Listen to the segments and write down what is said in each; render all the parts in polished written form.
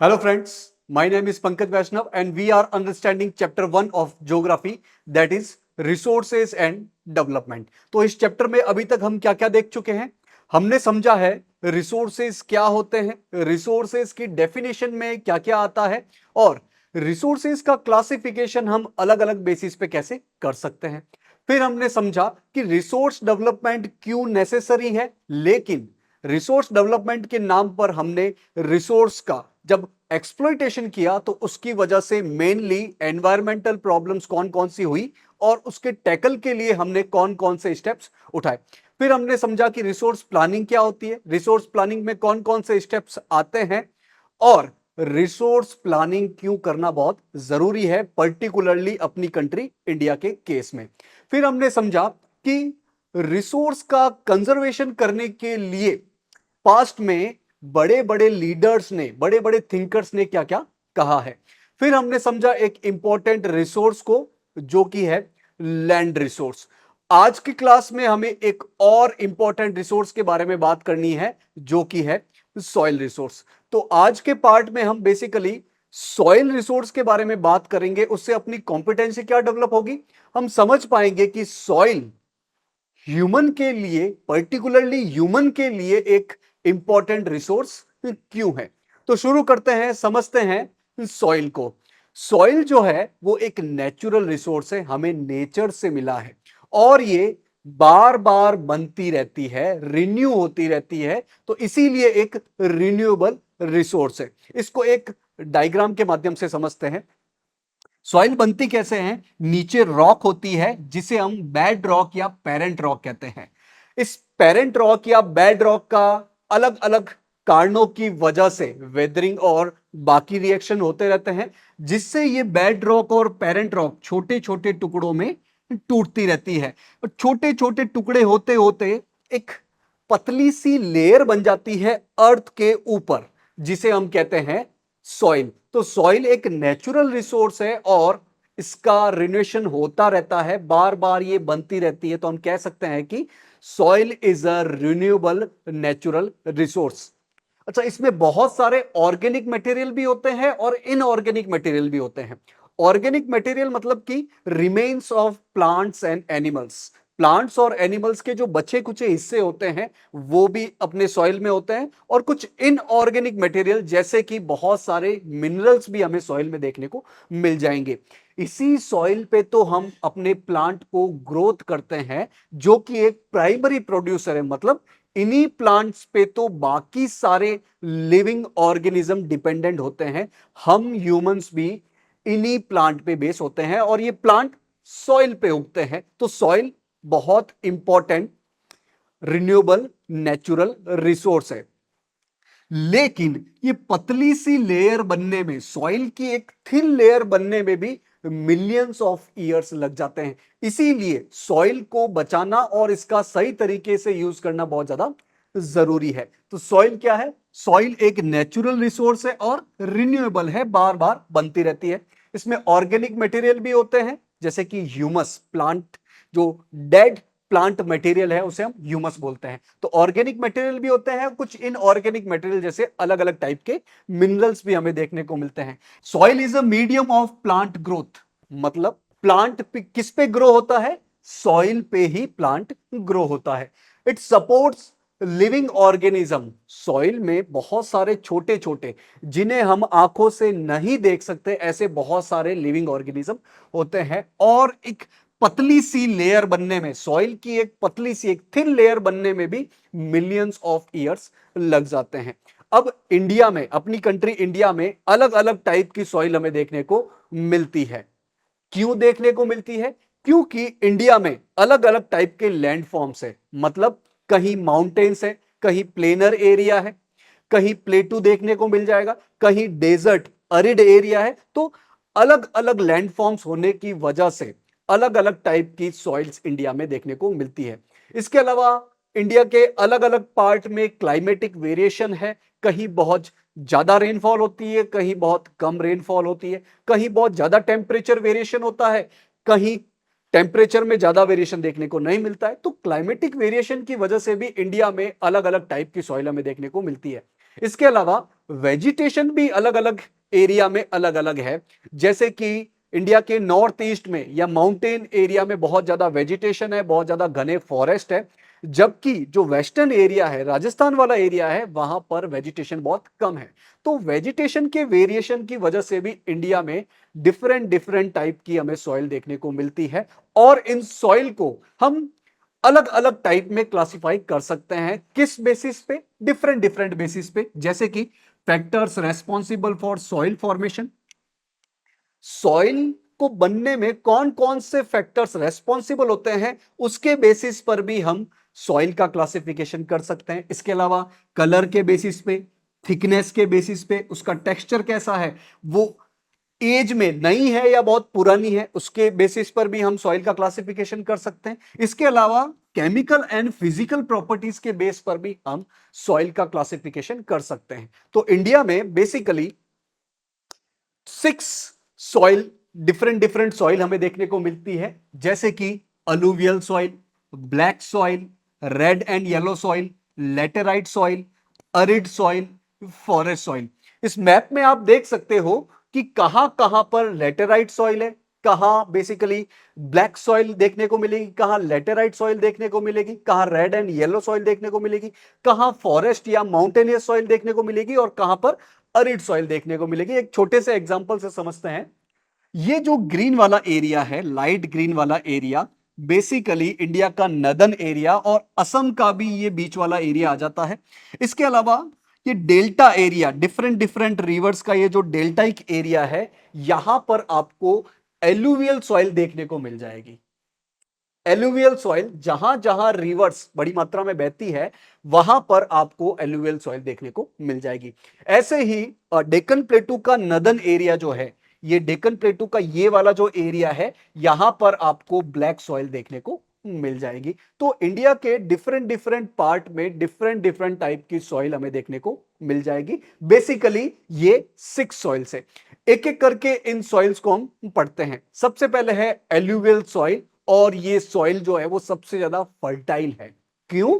Hello friends, my name is Pankaj Vaishnav and we are understanding chapter 1 of geography, that is resources and development. तो इस chapter में अभी तक हम क्या क्या देख चुके हैं? हमने समझा है रिसोर्सेज क्या होते हैं, रिसोर्सेज की डेफिनेशन में क्या क्या आता है और रिसोर्सेज का क्लासिफिकेशन हम अलग अलग बेसिस पे कैसे कर सकते हैं। फिर हमने समझा कि रिसोर्स डेवलपमेंट क्यों नेसेसरी है, लेकिन रिसोर्स डेवलपमेंट के नाम पर हमने रिसोर्स का जब एक्सप्लॉइटेशन किया तो उसकी वजह से मेनली एनवायरमेंटल प्रॉब्लम्स कौन कौन सी हुई और उसके टैकल के लिए हमने कौन कौन से स्टेप्स उठाए। फिर हमने समझा कि रिसोर्स प्लानिंग क्या होती है, रिसोर्स प्लानिंग में कौन कौन से स्टेप्स आते हैं और रिसोर्स प्लानिंग क्यों करना बहुत जरूरी है, पर्टिकुलरली अपनी कंट्री इंडिया के केस में। फिर हमने समझा कि रिसोर्स का कंजर्वेशन करने के लिए पास्ट में बड़े बड़े लीडर्स ने, बड़े बड़े थिंकर्स ने क्या क्या कहा है। फिर हमने समझा एक इंपॉर्टेंट रिसोर्स को जो कि है लैंड रिसोर्स। आज की क्लास में हमें एक और इंपॉर्टेंट रिसोर्स के बारे में बात करनी है जो कि है सॉइल रिसोर्स। तो आज के पार्ट में हम बेसिकली सॉइल रिसोर्स के बारे में बात करेंगे, उससे अपनी कॉम्पिटेंसी क्या डेवलप होगी, हम समझ पाएंगे कि सॉइल ह्यूमन के लिए, पर्टिकुलरली ह्यूमन के लिए एक इंपॉर्टेंट रिसोर्स क्यों है। तो शुरू करते हैं, समझते हैं सॉइल को। सॉइल जो है वो एक नेचुरल रिसोर्स है, हमें नेचर से मिला है और ये बार बार बनती रहती है, रिन्यू होती रहती है, तो इसीलिए एक रिन्यूएबल रिसोर्स है। इसको एक डायग्राम के माध्यम से समझते हैं। सॉइल बनती कैसे है, नीचे रॉक होती है जिसे हम बेड रॉक या पेरेंट रॉक कहते हैं। इस पेरेंट रॉक या बेड रॉक का अलग अलग कारणों की वजह से वेदरिंग और बाकी रिएक्शन होते रहते हैं, जिससे ये बेड रॉक और पेरेंट रॉक छोटे छोटे टुकड़ों में टूटती रहती है और छोटे छोटे टुकड़े होते होते एक पतली सी लेयर बन जाती है अर्थ के ऊपर, जिसे हम कहते हैं सॉइल। तो सॉइल एक नेचुरल रिसोर्स है और इसका रिन्यूएशन होता रहता है, बार बार ये बनती रहती है, तो हम कह सकते हैं कि soil is a renewable natural resource. अच्छा, इसमें बहुत सारे ऑर्गेनिक मटेरियल भी होते हैं और इनऑर्गेनिक मटेरियल भी होते हैं। ऑर्गेनिक मटेरियल मतलब कि remains of plants and animals, plants और एनिमल्स के जो बचे कुचे हिस्से होते हैं वो भी अपने सॉइल में होते हैं, और कुछ इनऑर्गेनिक मटेरियल जैसे कि बहुत सारे मिनरल्स भी हमें सॉइल में देखने को मिल जाएंगे। इसी सॉइल पे तो हम अपने प्लांट को ग्रोथ करते हैं, जो कि एक प्राइमरी प्रोड्यूसर है। मतलब इन्हीं प्लांट्स पे तो बाकी सारे लिविंग ऑर्गेनिज्म डिपेंडेंट होते हैं, हम ह्यूमंस भी इन्हीं प्लांट पे बेस होते हैं और ये प्लांट सॉइल पे उगते हैं। तो सॉइल बहुत इंपॉर्टेंट रिन्यूएबल नेचुरल रिसोर्स है, लेकिन ये पतली सी लेयर बनने में, सॉइल की एक थिन लेयर बनने में भी मिलियंस ऑफ ईयर्स लग जाते हैं। इसीलिए सॉइल को बचाना और इसका सही तरीके से यूज करना बहुत ज्यादा जरूरी है। तो सॉइल क्या है, सॉइल एक नेचुरल रिसोर्स है और रिन्यूएबल है, बार बार बनती रहती है। इसमें ऑर्गेनिक मटेरियल भी होते हैं जैसे कि ह्यूमस, प्लांट जो डेड प्लांट मटेरियल है उसे हम ह्यूमस बोलते हैं। तो ऑर्गेनिक मटेरियल भी होते हैं, कुछ इनऑर्गेनिक मटेरियल जैसे अलग अलग टाइप के मिनरल्स भी हमें देखने को मिलते हैं। Soil is a medium of plant growth, मतलब प्लांट किस पे ग्रो होता है, सॉइल पे ही प्लांट ग्रो होता है। It supports living organism, soil में बहुत सारे छोटे छोटे, जिन्हें हम आंखों से नहीं देख सकते, ऐसे बहुत सारे लिविंग ऑर्गेनिज्म होते हैं। और एक पतली सी लेयर बनने में, सॉइल की एक पतली सी एक थिन लेयर बनने में भी मिलियंस ऑफ ईयर्स लग जाते हैं। अब इंडिया में, अपनी कंट्री इंडिया में अलग अलग टाइप की सॉइल हमें देखने को मिलती है। क्यों देखने को मिलती है, क्योंकि इंडिया में अलग अलग टाइप के लैंड फॉर्म्स है। मतलब कहीं माउंटेन्स है, कहीं प्लेनर एरिया है, कहीं प्लेटू देखने को मिल जाएगा, कहीं डेजर्ट अरिड एरिया है। तो अलग अलग लैंड फॉर्म्स होने की वजह से अलग अलग टाइप की सॉइल्स इंडिया में देखने को मिलती है। इसके अलावा इंडिया के अलग अलग पार्ट में क्लाइमेटिक वेरिएशन है, कहीं बहुत ज्यादा रेनफॉल होती है, कहीं बहुत कम रेनफॉल होती है, कहीं बहुत ज्यादा टेम्परेचर वेरिएशन होता है, कहीं टेम्परेचर में ज्यादा वेरिएशन देखने को नहीं मिलता है। तो क्लाइमेटिक वेरिएशन की वजह से भी इंडिया में अलग अलग टाइप की सॉइल हमें देखने को मिलती है। इसके अलावा वेजिटेशन भी अलग अलग एरिया में अलग अलग है। जैसे कि इंडिया के नॉर्थ ईस्ट में या माउंटेन एरिया में बहुत ज्यादा वेजिटेशन है, बहुत ज्यादा घने फॉरेस्ट है, जबकि जो वेस्टर्न एरिया है, राजस्थान वाला एरिया है, वहां पर वेजिटेशन बहुत कम है। तो वेजिटेशन के वेरिएशन की वजह से भी इंडिया में डिफरेंट डिफरेंट टाइप की हमें सॉइल देखने को मिलती है, और इन सॉइल को हम अलग अलग टाइप में क्लासिफाई कर सकते हैं। किस बेसिस पे? डिफरेंट डिफरेंट बेसिस पे। जैसे कि factors responsible for soil formation, soil को बनने में कौन कौन से फैक्टर्स रेस्पॉन्सिबल होते हैं, उसके बेसिस पर भी हम सॉइल का क्लासिफिकेशन कर सकते हैं। इसके अलावा कलर के बेसिस पे, थिकनेस के बेसिस पे, उसका टेक्सचर कैसा है, वो एज में नई है या बहुत पुरानी है, उसके बेसिस पर भी हम सॉइल का क्लासिफिकेशन कर सकते हैं। इसके अलावा केमिकल एंड फिजिकल प्रॉपर्टीज के बेस पर भी हम सॉइल का क्लासिफिकेशन कर सकते हैं। तो इंडिया में basically 6 soil, different different soil हमें देखने को मिलती है। जैसे कि alluvial soil, black soil, red and yellow soil, laterite soil, arid soil, forest soil. इस मैप में आप देख सकते हो कि कहां कहां पर लेटेराइट सॉइल है, कहां बेसिकली ब्लैक सॉइल देखने को मिलेगी, कहां लेटेराइट सॉइल देखने को मिलेगी, कहां रेड एंड येलो सॉइल देखने को मिलेगी, कहां फॉरेस्ट या माउंटेनियस सॉइल देखने को मिलेगी, और कहां पर अरिड सॉइल देखने को मिलेगी। एक छोटे से एग्जांपल से समझते हैं। ये जो ग्रीन वाला एरिया है, लाइट ग्रीन वाला एरिया, बेसिकली इंडिया का नदर्न एरिया, और असम का भी ये बीच वाला एरिया आ जाता है। इसके अलावा ये delta area, different different reverse का ये जो डेल्टाइक एरिया है, यहां पर आपको एलुवियल सॉइल देखने को मिल जाएगी। एलुवियल सॉइल, जहां जहां रिवर्स बड़ी मात्रा में बहती है, वहां पर आपको एलुवियल सॉइल देखने को मिल जाएगी। ऐसे ही डेक्कन प्लेटू का नदर्न एरिया जो है, ये डेक्कन प्लेटू का ये वाला जो एरिया है, यहां पर आपको ब्लैक सॉइल देखने को मिल जाएगी। तो इंडिया के डिफरेंट डिफरेंट पार्ट में डिफरेंट डिफरेंट टाइप की सॉइल हमें देखने को मिल जाएगी। बेसिकली ये 6 सॉइल्स है। एक एक करके इन सॉइल्स को हम पढ़ते हैं। सबसे पहले है एलुवियल सॉइल, और ये सॉइल जो है वो सबसे ज्यादा फर्टाइल है। क्यों?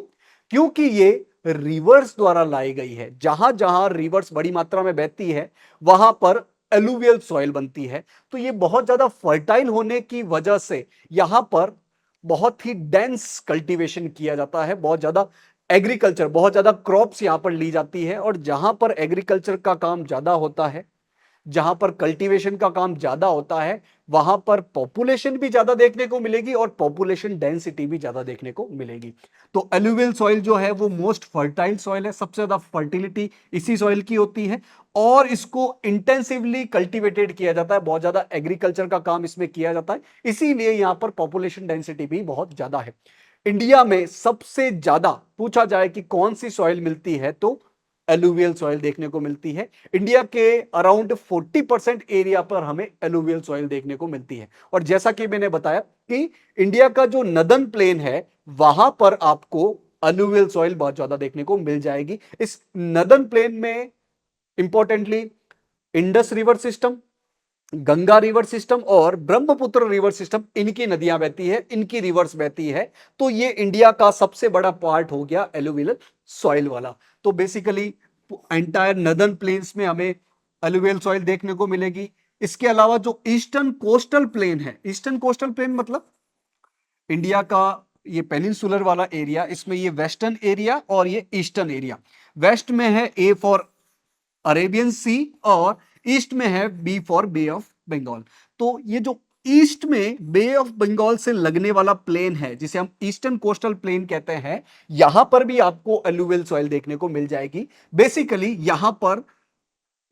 क्योंकि ये रिवर्स द्वारा लाई गई है। जहां जहां रिवर्स बड़ी मात्रा में बहती है, वहां पर एलुवियल सॉइल बनती है। तो ये बहुत ज्यादा फर्टाइल होने की वजह से यहां पर बहुत ही डेंस कल्टीवेशन किया जाता है, बहुत ज्यादा एग्रीकल्चर, बहुत ज्यादा क्रॉप्स यहां पर ली जाती है। और जहां पर एग्रीकल्चर का काम ज्यादा होता है, जहां पर कल्टीवेशन का काम ज्यादा होता है, वहां पर पॉपुलेशन भी ज्यादा देखने को मिलेगी और पॉपुलेशन डेंसिटी भी ज्यादा देखने को मिलेगी। तो एलुवियल सॉइल जो है वो मोस्ट फर्टाइल सॉइल है, सबसे ज्यादा फर्टिलिटी इसी सॉइल की होती है, और इसको इंटेंसिवली कल्टीवेटेड किया जाता है, बहुत ज्यादा एग्रीकल्चर का काम इसमें किया जाता है, इसीलिए यहां पर पॉपुलेशन डेंसिटी भी बहुत ज्यादा है। इंडिया में सबसे ज्यादा पूछा जाए कि कौन सी सॉइल मिलती है, तो एलुवियल सॉइल देखने को मिलती है। इंडिया के अराउंड 40% एरिया पर हमें एलुवियल सॉइल देखने को मिलती है। और जैसा कि मैंने बताया कि इंडिया का जो नदर्न प्लेन है, वहां पर आपको एलुवियल सॉइल बहुत ज्यादा देखने को मिल जाएगी। इस नदर्न प्लेन में importantly Indus river system, Ganga river system और ब्रह्मपुत्र रिवर सिस्टम, इनकी नदियां बहती है, इनकी रिवर्स बहती है। तो ये इंडिया का सबसे बड़ा पार्ट हो गया एलुवियल सॉइल वाला। तो बेसिकली एंटायर नदर्न प्लेन्स में हमें एलुवियल सॉइल देखने को मिलेगी। इसके अलावा जो ईस्टर्न कोस्टल प्लेन है, ईस्टर्न कोस्टल प्लेन मतलब इंडिया का ये पेनिनसुलर वाला एरिया, इसमें ये वेस्टर्न एरिया और ये ईस्टर्न एरिया। वेस्ट में है ए फॉर अरेबियन सी, और ईस्ट में है B for bay of Bengal. तो ये जो ईस्ट में बे ऑफ बंगाल से लगने वाला प्लेन है, जिसे हम ईस्टर्न कोस्टल प्लेन कहते हैं, यहां पर भी आपको एलुवियल सॉइल देखने को मिल जाएगी। बेसिकली यहां पर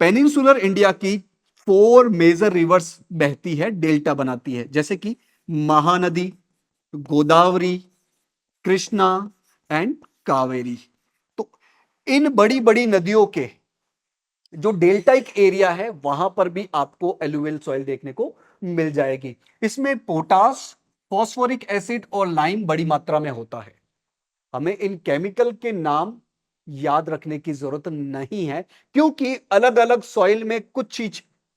पेनिनसुलर इंडिया की 4 मेजर रिवर्स बहती है, डेल्टा बनाती है, जैसे कि महानदी, गोदावरी, कृष्णा एंड कावेरी। तो इन बड़ी बड़ी नदियों के जो डेल्टाइक एरिया है, वहां पर भी आपको एलुवियल सॉइल देखने को मिल जाएगी। इसमें पोटास, फॉस्फोरिक एसिड और लाइम बड़ी मात्रा में होता है। हमें इन केमिकल के नाम याद रखने की जरूरत नहीं है, क्योंकि अलग अलग सॉइल में कुछ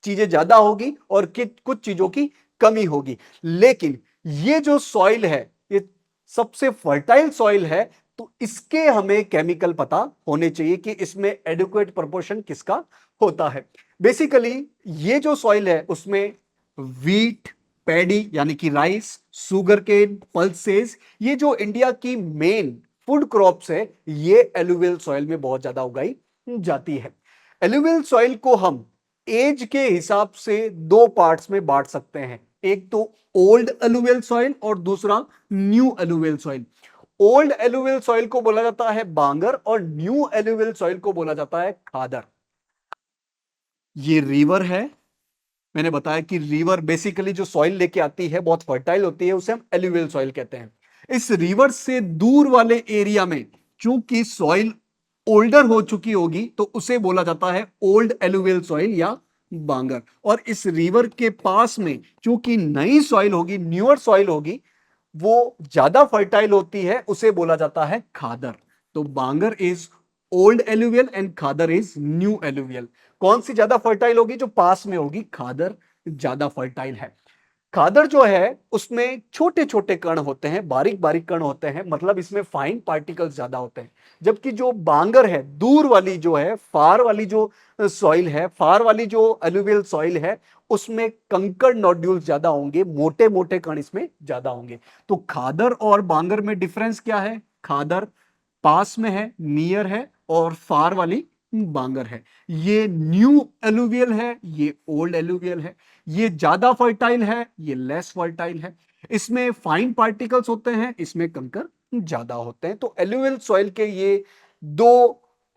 चीजें ज्यादा होगी और कुछ चीजों की कमी होगी। लेकिन ये जो सॉइल है, ये सबसे फर्टाइल सॉइल है, तो इसके हमें केमिकल पता होने चाहिए कि इसमें एडिक्वेट प्रोपोर्शन किसका होता है। बेसिकली ये जो सॉइल है उसमें वीट, पैडी यानी कि राइस, सुगर केन, पल्सेस, ये जो इंडिया की मेन फूड क्रॉप्स है ये एलुवियल सॉइल में बहुत ज्यादा उगाई जाती है। एलुवियल सॉइल को हम एज के हिसाब से दो पार्ट्स में बांट सकते हैं, एक तो ओल्ड एलुवियल सॉइल और दूसरा new alluvial soil. Old alluvial soil को बोला जाता है बांगर और न्यू एलुवियल सॉइल को बोला जाता है खादर। ये रिवर है, मैंने बताया कि रिवर बेसिकली जो सॉइल लेके आती है बहुत फर्टाइल होती है, उसे हम एलुवियल सॉइल कहते हैं। इस रिवर से दूर वाले एरिया में चूंकि सॉइल ओल्डर हो चुकी होगी तो उसे बोला जाता है ओल्ड एलुवियल सॉइल या बांगर। और इस रिवर के पास में चूंकि नई सॉइल होगी, न्यूअर सॉइल होगी, वो ज्यादा फर्टाइल होती है, उसे बोला जाता है खादर। तो bangar is old alluvial and khadar is new alluvial. कौन सी ज्यादा फर्टाइल होगी? जो पास में होगी। खादर ज्यादा फर्टाइल है। खादर जो है उसमें छोटे छोटे कण होते हैं, बारीक बारीक कण होते हैं, मतलब इसमें फाइन पार्टिकल्स ज्यादा होते हैं। जबकि जो बांगर है, दूर वाली जो है, फार वाली जो सॉइल है, फार वाली जो एलुवियल सॉइल है, उसमें कंकड़ नोड्यूल्स ज्यादा होंगे, मोटे मोटे कण इसमें ज्यादा होंगे। तो खादर और बांगर में डिफरेंस क्या है? खादर पास में है, नियर है, और फार वाली बांगर है। ये न्यू एलुवियल है, ये ओल्ड एलुवियल है। ये ज्यादा फर्टाइल है, ये लेस फर्टाइल है। इसमें फाइन पार्टिकल्स होते हैं, इसमें कंकर ज्यादा होते हैं। तो एलुवियल सॉइल के ये दो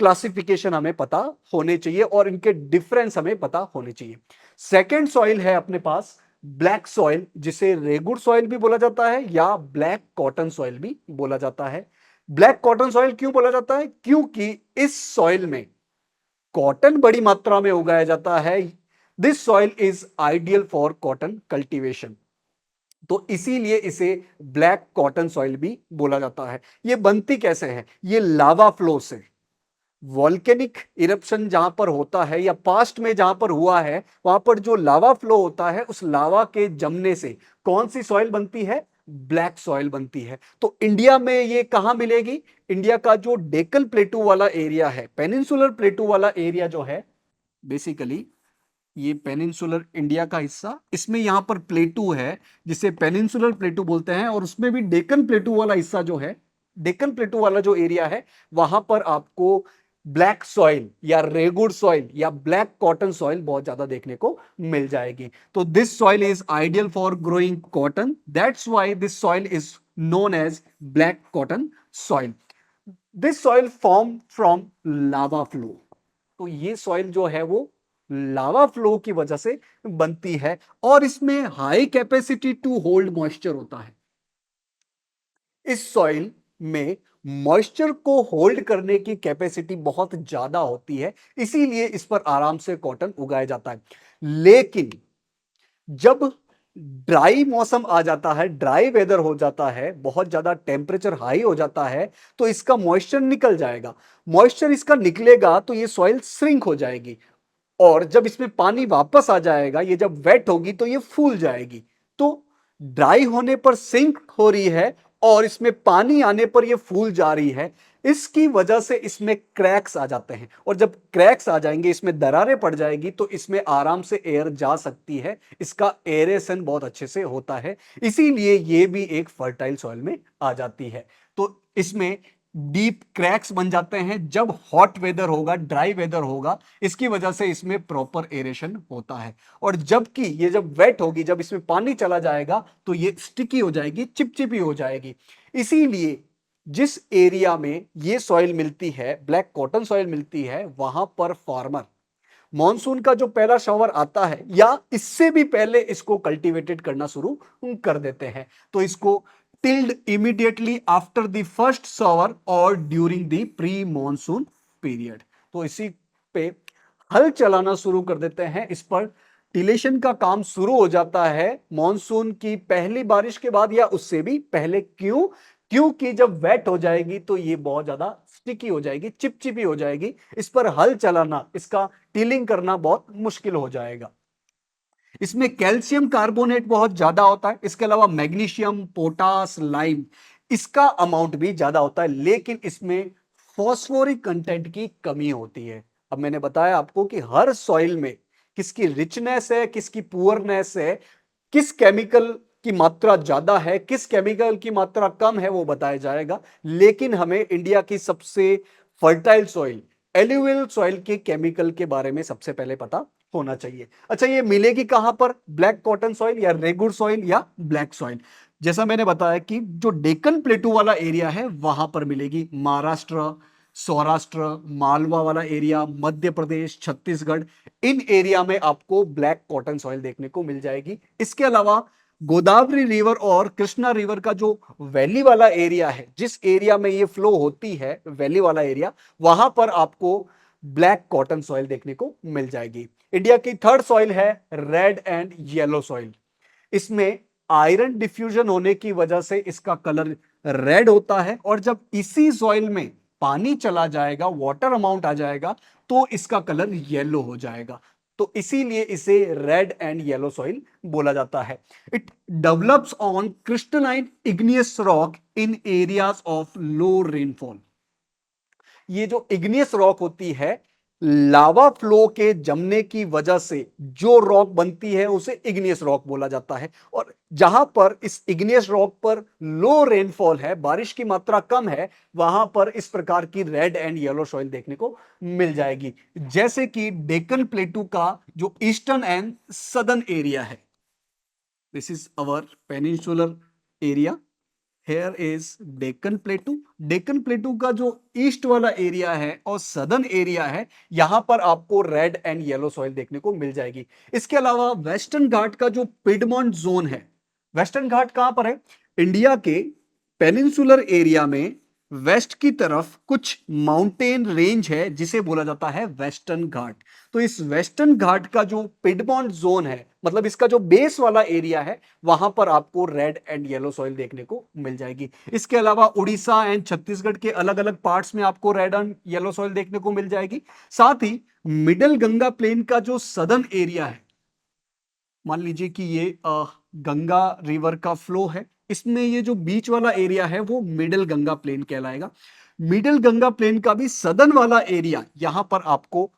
क्लासिफिकेशन हमें पता होने चाहिए और इनके डिफरेंस हमें पता होने चाहिए। सेकेंड सॉइल है अपने पास ब्लैक सॉइल, जिसे रेगुड़ सॉइल भी बोला जाता है या ब्लैक कॉटन सॉइल भी बोला जाता है। ब्लैक कॉटन सॉइल क्यों बोला जाता है? क्योंकि इस सॉइल में कॉटन बड़ी मात्रा में उगाया जाता है। This soil is ideal for cotton cultivation, तो इसीलिए इसे ब्लैक कॉटन सॉइल भी बोला जाता है। ये बनती कैसे है? ये लावा फ्लो से, वॉल्केनिक इरप्शन जहां पर होता है या पास्ट में जहां पर हुआ है, वहां पर जो लावा फ्लो होता है, उस लावा के जमने से कौन सी सॉइल बनती है? ब्लैक सॉइल बनती है। तो इंडिया में ये कहां मिलेगी? इंडिया का जो डेक्कन प्लेटू वाला एरिया है, पेनिनसुलर प्लेटू वाला एरिया जो है, बेसिकली ये पेनिनसुलर इंडिया का हिस्सा, इसमें यहां पर प्लेटू है जिसे पेनिनसुलर प्लेटू बोलते हैं, और उसमें भी डेक्कन प्लेटू वाला हिस्सा जो है, डेक्कन प्लेटू वाला जो एरिया है, वहां पर आपको ब्लैक सॉइल या रेगुड़ सॉइल या ब्लैक कॉटन सॉइल बहुत ज्यादा देखने को मिल जाएगी। तो this soil is ideal for growing cotton, that's why this soil is known as black cotton soil. This soil form from lava flow. तो ये सॉइल जो है वो लावा फ्लो की वजह से बनती है, और इसमें high capacity to hold moisture होता है। इस सॉइल में मॉइस्चर को होल्ड करने की कैपेसिटी बहुत ज्यादा होती है, इसीलिए इस पर आराम से कॉटन उगाया जाता है। लेकिन जब ड्राई मौसम आ जाता है, ड्राई वेदर हो जाता है, बहुत ज्यादा टेम्परेचर हाई हो जाता है, तो इसका मॉइस्चर निकल जाएगा। मॉइस्चर इसका निकलेगा तो ये सॉइल श्रिंक हो जाएगी, और जब इसमें पानी वापस आ जाएगा, ये जब वेट होगी तो ये फूल जाएगी। तो ड्राई होने पर सिंक हो रही है और इसमें पानी आने पर ये फूल जा रही है। इसकी वजह से इसमें क्रैक्स आ जाते हैं, और जब क्रैक्स आ जाएंगे, इसमें दरारें पड़ जाएगी, तो इसमें आराम से एयर जा सकती है, इसका एरेशन बहुत अच्छे से होता है, इसीलिए ये भी एक फर्टाइल सॉइल में आ जाती है। तो इसमें डीप क्रैक्स बन जाते हैं जब हॉट वेदर होगा, ड्राई वेदर होगा, इसकी वजह से इसमें प्रॉपर एरेशन होता है। और जबकि ये जब वेट होगी, जब इसमें पानी चला जाएगा, तो ये स्टिकी हो जाएगी, चिपचिपी हो जाएगी। इसीलिए जिस एरिया में ये सॉइल मिलती है, ब्लैक कॉटन सॉइल मिलती है, वहां पर फार्मर मॉनसून का जो पहला शावर आता है या इससे भी पहले इसको कल्टीवेटेड करना शुरू कर देते हैं। तो इसको tilled immediately after the first shower और during the pre monsoon period. तो इसी पे हल चलाना शुरू कर देते हैं, इस पर टिलेशन का काम शुरू हो जाता है मॉनसून की पहली बारिश के बाद या उससे भी पहले। क्यों? क्योंकि जब वेट हो जाएगी तो ये बहुत ज्यादा स्टिकी हो जाएगी, चिपचिपी हो जाएगी, इस पर हल चलाना, इसका टिलिंग करना बहुत मुश्किल हो जाएगा। इसमें कैल्शियम कार्बोनेट बहुत ज्यादा होता है, इसके अलावा मैग्नीशियम, पोटास, लाइम, इसका अमाउंट भी ज्यादा होता है, लेकिन इसमें फॉस्फोरिक कंटेंट की कमी होती है। अब मैंने बताया आपको कि हर सॉइल में किसकी रिचनेस है, किसकी पुअरनेस है, किस केमिकल की मात्रा ज्यादा है, किस केमिकल की मात्रा कम है, वो बताया जाएगा। लेकिन हमें इंडिया की सबसे फर्टाइल सॉइल, एल्यूवियल सॉइल के केमिकल के बारे में सबसे पहले पता होना चाहिए। अच्छा, ये मिलेगी कहां पर? ब्लैक कॉटन सॉइल या रेगुर सॉइल या ब्लैक सॉइल? जैसा मैंने बताया कि जो डेक्कन प्लेटू वाला एरिया है वहां पर मिलेगी। महाराष्ट्र, सौराष्ट्र, मालवा वाला एरिया, मध्य प्रदेश, छत्तीसगढ़, इन एरिया में आपको ब्लैक कॉटन सॉइल देखने को मिल जाएगी। इसके अलावा गोदावरी रिवर और कृष्णा रिवर का जो वैली वाला एरिया है, जिस एरिया में ये फ्लो होती है, वैली वाला एरिया, वहां पर आपको ब्लैक कॉटन सॉइल देखने को मिल जाएगी। इंडिया की थर्ड सॉइल है रेड एंड येलो सॉइल। इसमें आयरन डिफ्यूजन होने की वजह से इसका कलर रेड होता है, और जब इसी सॉइल में पानी चला जाएगा, वाटर अमाउंट आ जाएगा, तो इसका कलर येलो हो जाएगा। तो इसीलिए इसे रेड एंड येलो सॉइल बोला जाता है। It develops on crystalline igneous rock in areas of low rainfall. ये जो इग्नियस रॉक होती है, लावा फ्लो के जमने की वजह से जो रॉक बनती है उसे इग्नियस रॉक बोला जाता है। और जहां पर इस इग्नियस रॉक पर लो रेनफॉल है, बारिश की मात्रा कम है, वहां पर इस प्रकार की रेड एंड येलो सॉइल देखने को मिल जाएगी। जैसे कि डेक्कन प्लेटू का जो ईस्टर्न एंड सदर्न एरिया है, this is our peninsular area, here is Deccan प्लेटू। Deccan प्लेटू का जो ईस्ट वाला एरिया है और सदर्न एरिया है, यहां पर आपको रेड एंड येलो सॉइल देखने को मिल जाएगी। इसके अलावा वेस्टर्न घाट का जो पिडमॉन्ट जोन है, वेस्टर्न घाट कहां पर है? इंडिया के पेनिनसुलर एरिया में वेस्ट की तरफ कुछ माउंटेन रेंज है जिसे बोला जाता है वेस्टर्न घाट। तो इस वेस्टर्न घाट का जो पिडमॉन्ट जोन है, मतलब इसका जो बेस वाला एरिया है, वहां पर आपको रेड एंड येलो सॉइल देखने को मिल जाएगी। इसके अलावा उड़ीसा एंड छत्तीसगढ़ के अलग अलग पार्ट्स में आपको रेड एंड येलो सॉइल देखने को मिल जाएगी। साथ ही मिडल गंगा प्लेन का जो सदर्न एरिया है, मान लीजिए कि ये गंगा रिवर का फ्लो है, इसमें ये जो बीच वाला एरिया है वो मिडिल गंगा प्लेन कहलाएगा। मिडिल गंगा प्लेन का भी सदर्न वाला एरिया, यहां पर आपको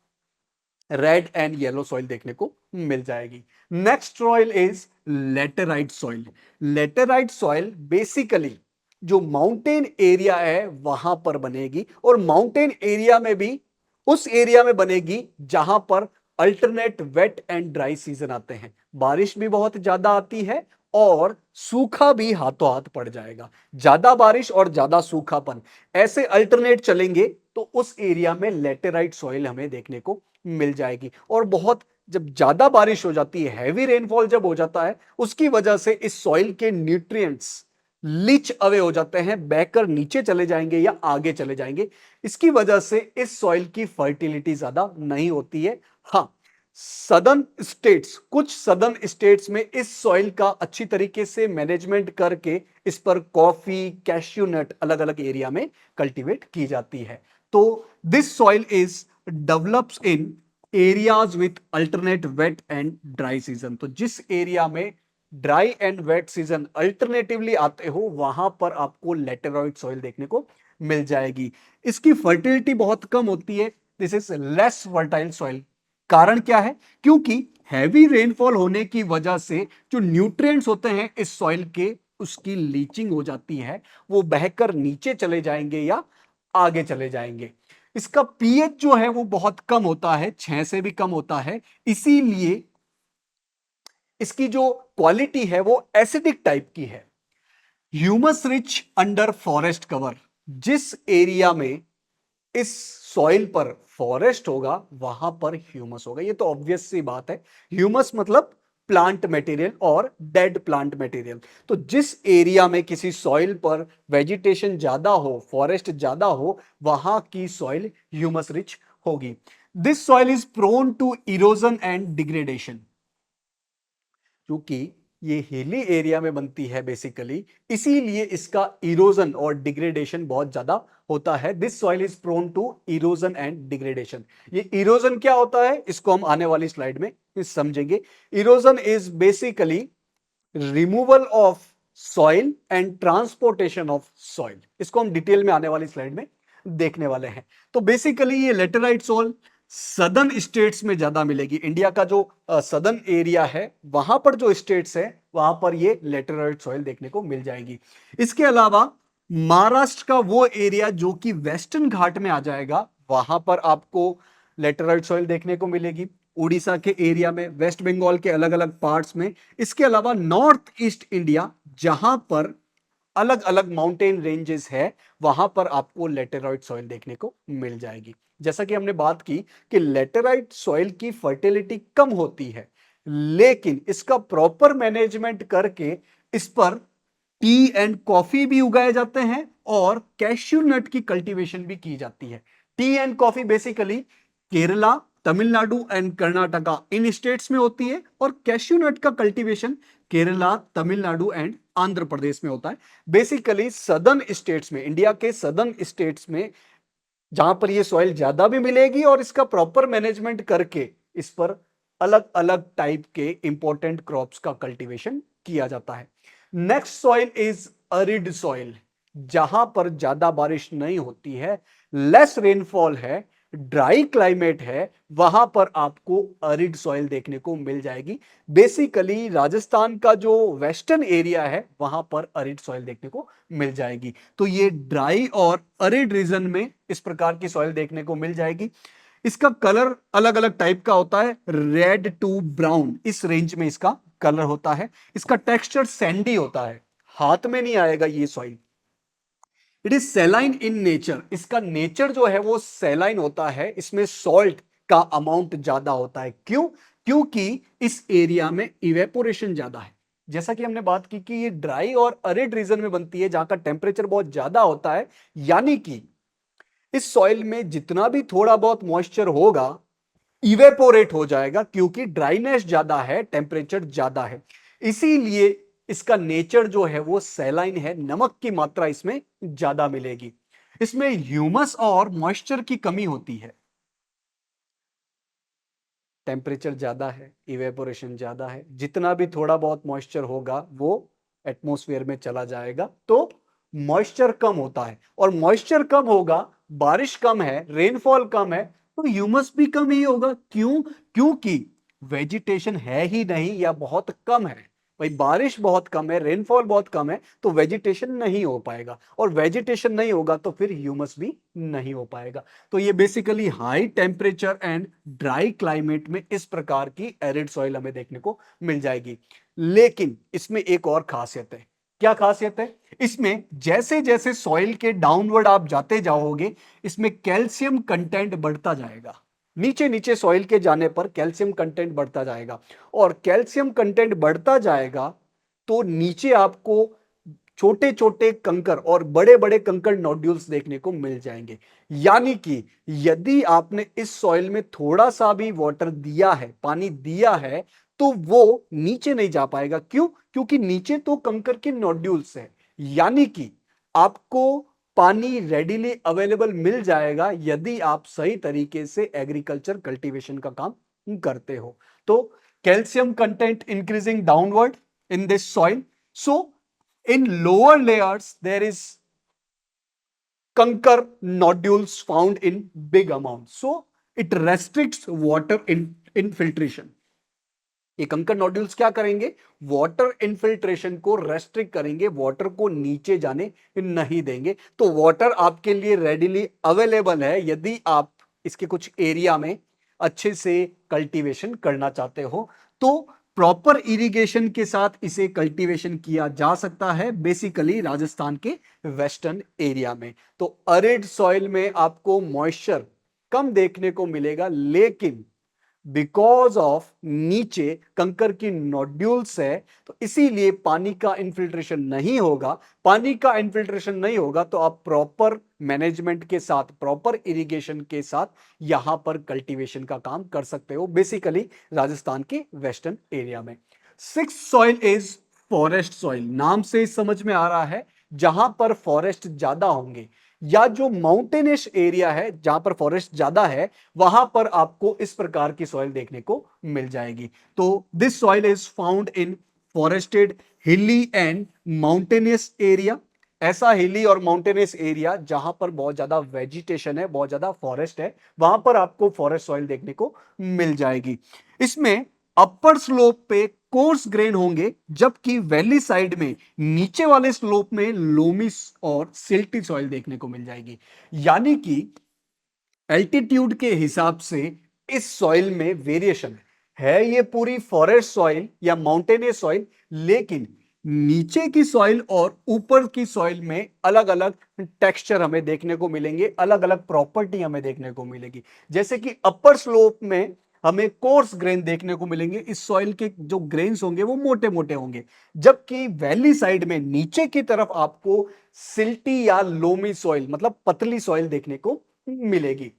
रेड एंड येलो सॉइल देखने को मिल जाएगी। Next soil is laterite soil. Laterite soil basically जो माउंटेन एरिया है वहां पर बनेगी, और माउंटेन एरिया में भी उस एरिया में बनेगी जहां पर alternate wet and dry season आते हैं। बारिश भी बहुत ज्यादा आती है और सूखा भी हाथों हाथ पड़ जाएगा। ज्यादा बारिश और ज्यादा सूखापन ऐसे अल्टरनेट चलेंगे तो उस एरिया में लेटेराइट सॉइल हमें देखने को मिल जाएगी। और बहुत जब ज्यादा बारिश हो जाती है, हैवी रेनफॉल जब हो जाता है, उसकी वजह से इस सॉइल के न्यूट्रिएंट्स लीच अवे हो जाते हैं, बहकर नीचे चले जाएंगे या आगे चले जाएंगे। इसकी वजह से इस सॉइल की फर्टिलिटी ज्यादा नहीं होती है। हाँ, सदर्न स्टेट्स, कुछ सदर्न स्टेट्स में इस सॉइल का अच्छी तरीके से मैनेजमेंट करके इस पर कॉफी, कैश्यू नट अलग अलग एरिया में कल्टीवेट की जाती है। तो this soil is develops in areas with alternate wet and dry season. तो जिस एरिया में dry and wet season alternatively आते हो, वहां पर आपको लेटेराइट सॉइल देखने को मिल जाएगी। इसकी फर्टिलिटी बहुत कम होती है, this is less fertile soil. कारण क्या है? क्योंकि हैवी रेनफॉल होने की वजह से जो न्यूट्रिएंट्स होते हैं इस सॉइल के, उसकी लीचिंग हो जाती है, वो बहकर नीचे चले जाएंगे या आगे चले जाएंगे। इसका पीएच जो है वो बहुत कम होता है, 6 से भी कम होता है। इसीलिए इसकी जो क्वालिटी है वो एसिडिक टाइप की है। Humus rich under forest cover, जिस एरिया में इस सॉइल पर फॉरेस्ट होगा वहां पर ह्यूमस होगा। ये तो ऑब्वियस सी बात है। ह्यूमस मतलब प्लांट मटेरियल और डेड प्लांट मटेरियल। तो जिस एरिया में किसी सॉइल पर वेजिटेशन ज्यादा हो, फॉरेस्ट ज्यादा हो, वहां की सॉइल ह्यूमस रिच होगी। This soil is prone to erosion and degradation. क्योंकि ये हिली एरिया में बनती है बेसिकली, इसीलिए इसका इरोजन और डिग्रेडेशन बहुत ज्यादा होता है। This soil is prone to erosion and degradation. ये इरोजन क्या होता है इसको हम आने वाली स्लाइड में समझेंगे। Erosion is basically removal of soil and transportation of soil, इसको हम डिटेल में आने वाली स्लाइड में देखने वाले हैं। तो बेसिकली ये लेटेराइट सॉइल सदर्न स्टेट्स में ज्यादा मिलेगी। इंडिया का जो सदर्न एरिया है वहां पर जो स्टेट्स है वहां पर ये लेटेराइट सॉइल देखने को मिल जाएगी। इसके अलावा महाराष्ट्र का वो एरिया जो कि वेस्टर्न घाट में आ जाएगा, वहां पर आपको लेटेराइट सॉइल देखने को मिलेगी। उड़ीसा के एरिया में, वेस्ट बंगाल के अलग अलग पार्ट्स में, इसके अलावा नॉर्थ ईस्ट इंडिया जहां पर अलग अलग माउंटेन रेंजेस है वहां पर आपको लेटेराइट सॉइल देखने को मिल जाएगी। जैसा कि हमने बात की कि लेटेराइट सॉइल की फर्टिलिटी कम होती है, लेकिन इसका प्रॉपर मैनेजमेंट करके इस पर टी एंड कॉफी भी उगाए जाते हैं और कैश्यू नट की कल्टीवेशन भी की जाती है। T and coffee basically Kerala, Tamil Nadu and Karnataka in states में होती है, और कैश्यू नट का कल्टीवेशन केरला, तमिलनाडु एंड आंध्र प्रदेश में होता है। बेसिकली सदर्न स्टेट्स में, इंडिया के सदर्न स्टेट्स में जहां पर ये सॉइल ज्यादा भी मिलेगी और इसका प्रॉपर मैनेजमेंट करके इस पर अलग अलग टाइप के इंपॉर्टेंट क्रॉप्स का कल्टीवेशन किया जाता है। Next soil is arid soil, जहां पर ज्यादा बारिश नहीं होती है, लेस रेनफॉल है, ड्राई क्लाइमेट है, वहां पर आपको अरिड सॉइल देखने को मिल जाएगी। बेसिकली राजस्थान का जो वेस्टर्न एरिया है वहां पर अरिड सॉइल देखने को मिल जाएगी। तो ये ड्राई और अरिड रीजन में इस प्रकार की सॉइल देखने को मिल जाएगी। इसका कलर अलग अलग टाइप का होता है, रेड टू ब्राउन, इस रेंज में इसका कलर होता है। इसका टेक्सचर सैंडी होता है, हाथ में नहीं आएगा ये soil. It is सेलाइन in nature, इसका नेचर जो है वो सेलाइन होता है, इसमें सॉल्ट का अमाउंट ज्यादा होता है। क्यों? क्योंकि इस एरिया में इवेपोरेशन ज्यादा है। जैसा कि हमने बात की कि ये ड्राई और अरिड रीजन में बनती है जहां का टेम्परेचर बहुत ज्यादा होता है, यानी कि इस सॉइल में जितना भी थोड़ा बहुत मॉइस्चर होगा इवेपोरेट हो जाएगा, क्योंकि ड्राइनेस ज्यादा है, टेम्परेचर ज्यादा है। इसीलिए इसका नेचर जो है वो सैलाइन है, नमक की मात्रा इसमें ज्यादा मिलेगी। इसमें ह्यूमस और मॉइस्चर की कमी होती है। टेम्परेचर ज्यादा है, इवेपोरेशन ज्यादा है, जितना भी थोड़ा बहुत मॉइस्चर होगा वो एटमॉस्फेयर में चला जाएगा, तो मॉइस्चर कम होता है। और मॉइस्चर कम होगा, बारिश कम है, रेनफॉल कम है, तो ह्यूमस भी कम ही होगा। क्यों? क्योंकि वेजिटेशन है ही नहीं या बहुत कम है। भाई बारिश बहुत कम है, रेनफॉल बहुत कम है, तो वेजिटेशन नहीं हो पाएगा, और वेजिटेशन नहीं होगा तो फिर ह्यूमस भी नहीं हो पाएगा। तो ये basically high temperature and dry climate में इस प्रकार की एरिड सॉइल हमें देखने को मिल जाएगी। लेकिन इसमें एक और खासियत है। क्या खासियत है? इसमें जैसे जैसे सॉइल के डाउनवर्ड आप जाते जाओगे, इसमें कैल्शियम कंटेंट बढ़ता जाएगा। नीचे नीचे सॉइल के जाने पर कैल्शियम कंटेंट बढ़ता जाएगा, और कैल्शियम कंटेंट बढ़ता जाएगा तो नीचे आपको छोटे छोटे कंकर और बड़े बड़े कंकर नोड्यूल्स देखने को मिल जाएंगे। यानी कि यदि आपने इस सॉइल में थोड़ा सा भी वाटर दिया है, पानी दिया है, तो वो नीचे नहीं जा पाएगा। क्यों? क्योंकि नीचे तो कंकर के नोड्यूल्स है। यानी कि आपको पानी रेडिली अवेलेबल मिल जाएगा यदि आप सही तरीके से एग्रीकल्चर कल्टीवेशन का काम करते हो। तो calcium content increasing downward in this soil, so in lower layers there is conker nodules found in big amount, so it restricts water infiltration. ये कंकर नोड्यूल्स क्या करेंगे? वाटर इनफिल्ट्रेशन को रेस्ट्रिक्ट करेंगे, वाटर को नीचे जाने नहीं देंगे। तो वाटर आपके लिए रेडिली अवेलेबल है यदि आप इसके कुछ एरिया में अच्छे से कल्टीवेशन करना चाहते हो, तो प्रॉपर इरिगेशन के साथ इसे कल्टीवेशन किया जा सकता है, बेसिकली राजस्थान के वेस्टर्न एरिया में। तो अरिड सॉइल में आपको मॉइस्चर कम देखने को मिलेगा, लेकिन बिकॉज ऑफ नीचे कंकर की नोड्यूल्स है, तो इसीलिए पानी का इनफिल्ट्रेशन नहीं होगा। पानी का इनफिल्ट्रेशन नहीं होगा तो आप प्रॉपर मैनेजमेंट के साथ, प्रॉपर इरिगेशन के साथ यहां पर कल्टीवेशन का काम कर सकते हो, बेसिकली राजस्थान के वेस्टर्न एरिया में। Sixth soil is forest soil. नाम से समझ में आ रहा है जहां पर फॉरेस्ट ज्यादा होंगे या जो माउंटेनिश एरिया है जहां पर फॉरेस्ट ज्यादा है, वहां पर आपको इस प्रकार की सॉइल देखने को मिल जाएगी। तो this soil is found in forested हिली एंड माउंटेनियस एरिया, ऐसा हिली और माउंटेनियस एरिया जहां पर बहुत ज्यादा वेजिटेशन है, बहुत ज्यादा फॉरेस्ट है, वहां पर आपको फॉरेस्ट सॉइल देखने को मिल जाएगी। इसमें अपर स्लोप पे कोर्स ग्रेन होंगे, जबकि वैली साइड में नीचे वाले स्लोप में लोमी और सिल्टी सॉइल देखने को मिल जाएगी। यानी कि एल्टीट्यूड के हिसाब से इस सॉइल में वेरिएशन है। ये पूरी फॉरेस्ट सॉइल या माउंटेनियस सॉइल, लेकिन नीचे की सॉइल और ऊपर की सॉइल में अलग अलग टेक्सचर हमें देखने को मिलेंगे, अलग अलग प्रॉपर्टी हमें देखने को मिलेगी। जैसे कि अपर स्लोप में हमें कोर्स ग्रेन देखने को मिलेंगे, इस सॉइल के जो ग्रेन्स होंगे वो मोटे मोटे होंगे, जबकि वैली साइड में नीचे की तरफ आपको सिल्टी या लोमी सॉइल मतलब पतली सॉइल देखने को मिलेगी।